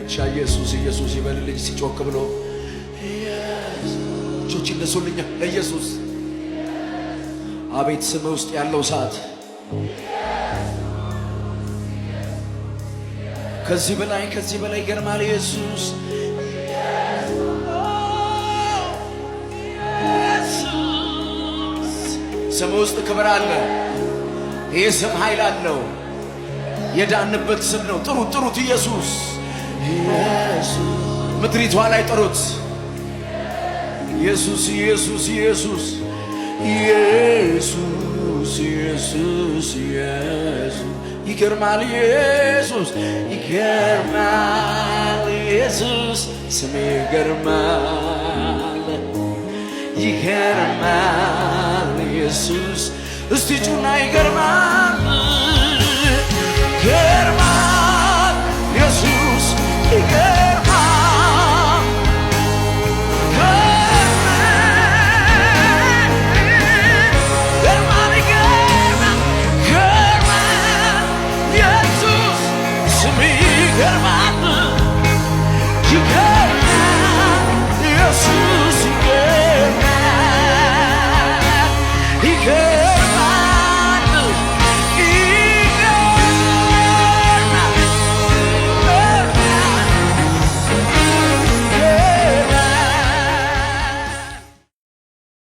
ብቻ ኢየሱስ ኢየሱስ ይበልልኝ ሲጮክ ብሎ እጆች እነሱልኛ ለኢየሱስ አቤት ስም ውስጥ ያለው ሰዓት ከዚህ በላይ ይገርማል ኢየሱስ ስም ውስጥ ክብር አለ ይህ ስም ኃይል አለው የዳንበት ስም ነው ጥሩት ኢየሱስ ምድሪቷ ላይ ጥሩት ኢየሱስ ኢየሱስ ኢየሱስ ኢየሱስ ኢየሱስ ኢየሱስ ይገርማል ኢየሱስ ይገርማል ኢየሱስ ስም ይገርማል ይገርማል ኢየሱስ እስቲ ጩና ይገርማል